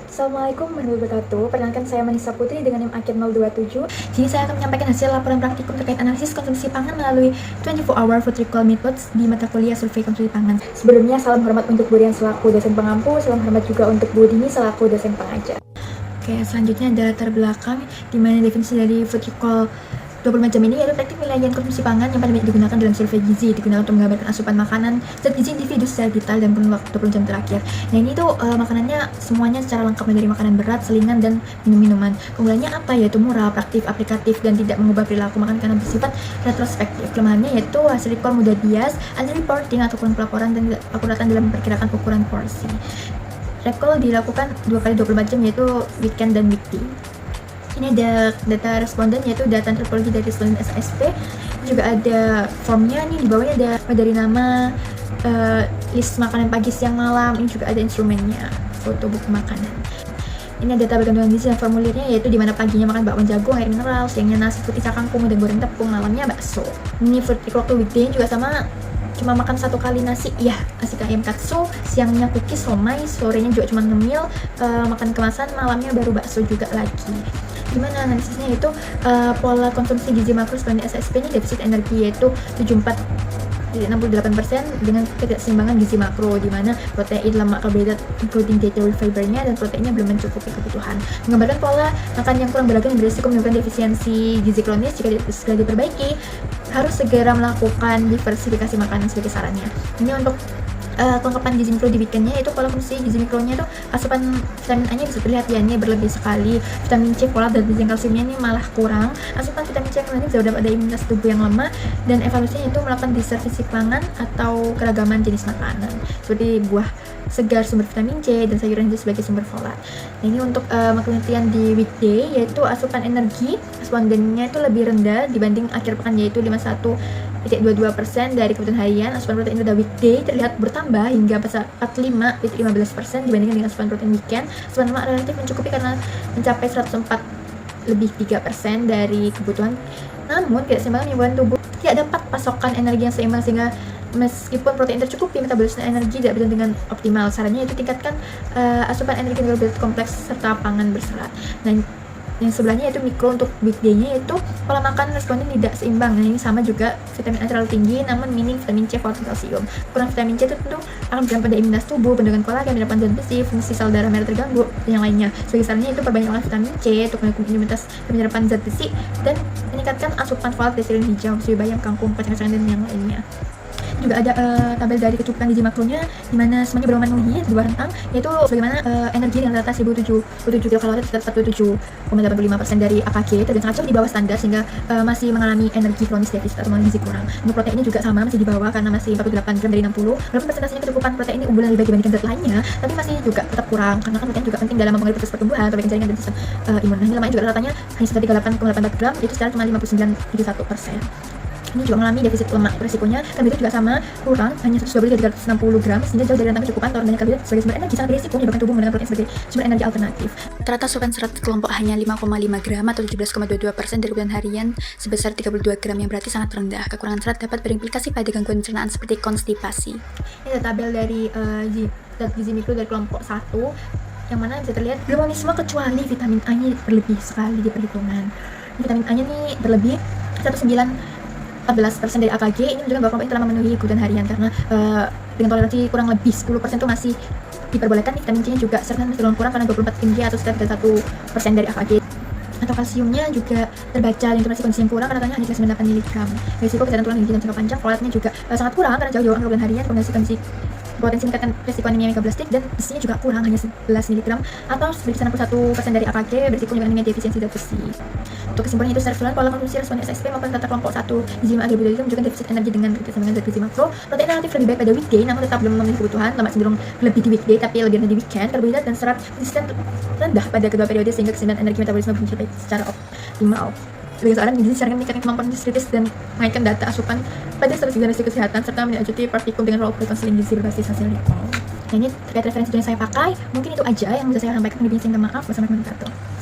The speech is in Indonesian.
Assalamualaikum warahmatullahi wabarakatuh. Perkenalkan saya Manisa Putri dengan NIM akhir 027. Jadi saya akan menyampaikan hasil laporan praktikum terkait analisis konsumsi pangan melalui 24-hour food recall methods di mata kuliah survei konsumsi pangan. Sebelumnya salam hormat untuk Bu Rian selaku dosen pengampu, salam hormat juga untuk Bu Dini selaku dosen pengajar. Oke, selanjutnya ada latar belakang di mana definisi dari food recall 24 jam ini yaitu teknik penilaian konsumsi pangan yang paling banyak digunakan dalam survei gizi, digunakan untuk menggambarkan asupan makanan zat gizi individu secara detail dan kurun waktu 20 jam terakhir. Nah ini tuh makanannya semuanya secara lengkap dari makanan berat, selingan, dan minum-minuman. Keunggulannya apa? Yaitu murah, praktif, aplikatif, dan tidak mengubah perilaku makan karena bersifat retrospektif. Kelemahannya yaitu hasil recall mudah bias, under-reporting atau kurang pelaporan dan tidak akuratan dalam memperkirakan ukuran porsi. Recall dilakukan 2 kali 24 jam yaitu weekend dan weekday. Ini ada data responden yaitu data antropologi dari responden SASP. Juga ada formnya nih, di bawahnya ada dari nama, list makanan pagi siang malam. Ini juga ada instrumennya, foto buku makanan. Ini ada tabel kandungan gizi dan formulirnya yaitu di mana paginya makan bakwan jagung, air mineral, siangnya nasi putih kangkung dan goreng tepung, malamnya bakso. Ini food waktu weekday juga sama, cuma makan 1 kali nasi, ya nasi ayam katsu, siangnya cookies, somai, sorenya juga cuma ngemil, makan kemasan, malamnya baru bakso juga lagi. Gimana analisisnya? Itu pola konsumsi gizi makro sepanjang SSP ini defisit energi yaitu 68% dengan ketidakseimbangan gizi makro, di mana protein, lemak, karbohidrat, including dietary fibernya dan proteinnya belum mencukupi kebutuhan. Menggambarkan pola makan yang kurang beragam yang berisiko menimbulkan defisiensi gizi kronis. Jika segera diperbaiki, harus segera melakukan diversifikasi makanan sebagai sarannya. Ini untuk kelengkapan gizi mikro di weekendnya, itu pola konsumsi gizi mikronya itu asupan vitamin A nya bisa terlihat ya, ini berlebih sekali. Vitamin C, folat, dan gizi kalsiumnya ini malah kurang. Asupan vitamin C yang lainnya bisa dapat ada imunitas tubuh yang lemah, dan evaluasinya itu melakukan diversifikasi pangan atau keragaman jenis makanan seperti buah segar sumber vitamin C dan sayuran hijau sebagai sumber folat. Nah, ini untuk penelitian di weekday yaitu asupan energi respondennya itu lebih rendah dibanding akhir pekan yaitu 51,22% dari kebutuhan harian. Asupan protein pada weekday terlihat bertambah hingga 45,15% dibandingkan dengan asupan protein weekend. Asupan lemak relatif mencukupi karena mencapai 104,3% dari kebutuhan. Namun ketidakseimbangan menyebabkan tubuh tidak dapat pasokan energi yang seimbang, sehingga meskipun protein tercukupi, metabolisme energi tidak berjalan dengan optimal. Sarannya itu tingkatkan asupan energi karbohidrat kompleks serta pangan berserat. Nah, yang sebelahnya yaitu mikro untuk weekday-nya yaitu pola makan responden tidak seimbang. Nah, ini sama juga, vitamin A terlalu tinggi namun minim vitamin C, folat, dan kalsium. Kurang vitamin C itu tentu akan berdampak pada imunitas tubuh, bentukan kolagen, penyerapan zat besi, fungsi sel darah merah terganggu, dan yang lainnya. Sebagai sarannya itu perbanyaklah vitamin C untuk mendukung imunitas dan penyerapan zat besi, dan meningkatkan asupan folat dari sayuran hijau, soya bayam, kangkung, kacang-kacangan, dan yang lainnya. Juga ada tabel dari kecukupan gizi makronya di mana semuanya belum memenuhi dua rentang, yaitu bagaimana energi dengan rata 1077 kilokalori terdapat 47,85% dari AKG, dan sangat jauh di bawah standar sehingga masih mengalami energi kronis defisit atau gizi kurang. Untuk proteinnya juga sama, masih di bawah karena masih 48 gram dari 60. Walaupun persentasenya kecukupan protein ini unggulan lebih baik dibandingkan zat lainnya, tapi masih juga tetap kurang karena kan protein juga penting dalam mempengaruhi proses pertumbuhan, perbaikan jaringan dan sistem imun. Nah, ini lemaknya juga ratanya hanya sekitar 38,84 gram, itu secara cuma 59,71%. Ini juga mengalami defisit lemak. Resikonya karbohidrat juga sama, kurang, hanya 120 hingga 360 gram, sehingga jauh dari rentang kecukupan. Kalau banyak karbohidrat sebagai sumber energi sangat berisiko menyebabkan tubuh menggunakan protein sebagai sumber energi alternatif. Rata asupan serat kelompok hanya 5,5 gram atau 17,22% dari kebutuhan harian sebesar 32 gram, yang berarti sangat rendah. Kekurangan serat dapat berimplikasi pada gangguan pencernaan seperti konstipasi. Ini ada tabel dari zat gizi mikro dari kelompok 1 yang mana bisa terlihat belum semua kecuali vitamin A-nya berlebih sekali di perhitungan. Vitamin A-nya nih berlebih 14% dari AKG. Ini menunjukkan bahwa kelompok ini telah memenuhi kebutuhan harian karena dengan toleransi kurang lebih 10% itu masih diperbolehkan. Vitamin C-nya juga serta masih belum kurang karena 24 mg atau sekitar 31% dari AKG. Atau kalsiumnya juga terbaca informasi kondisi yang kurang, katanya hanya 98 mg. Risiko kesehatan tulang gigi dan jangka panjang. Folatnya juga sangat kurang karena jauh angka kebutuhan harian. Kondisi potensi meningkatkan risiko anemia mikroplastik, dan besinya juga kurang, hanya 11 mg atau 91% dari AKG, berisiko menyebabkan anemia defisiensi zat besi. Untuk kesimpulannya itu secara keseluruhan pola konsumsi responden SSP maupun data kelompok 1 gizi agri budaya menunjukkan defisit energi dengan ketidakseimbangan zat gizi makro. Protein relatif lebih baik pada weekday namun tetap belum memenuhi kebutuhan. Lemak cenderung lebih di weekday tapi lebih rendah di weekend. Karbohidrat dan serat konsisten rendah pada kedua periode sehingga keseimbangan energi metabolisme belum tercapai secara optimal. Sebagai seorang gizi secara meningkatkan kemampuan kritis dan mengaitkan data asupan pada strategi dan risiko kesehatan serta melanjuti praktikum dengan role play konseling gizi berbasis hasil recall. Nah, ini terkait referensi yang saya pakai, mungkin itu aja yang bisa saya sampaikan. Lebih sehingga maaf. Wassalamualaikum warahmatullahi wabarakatuh.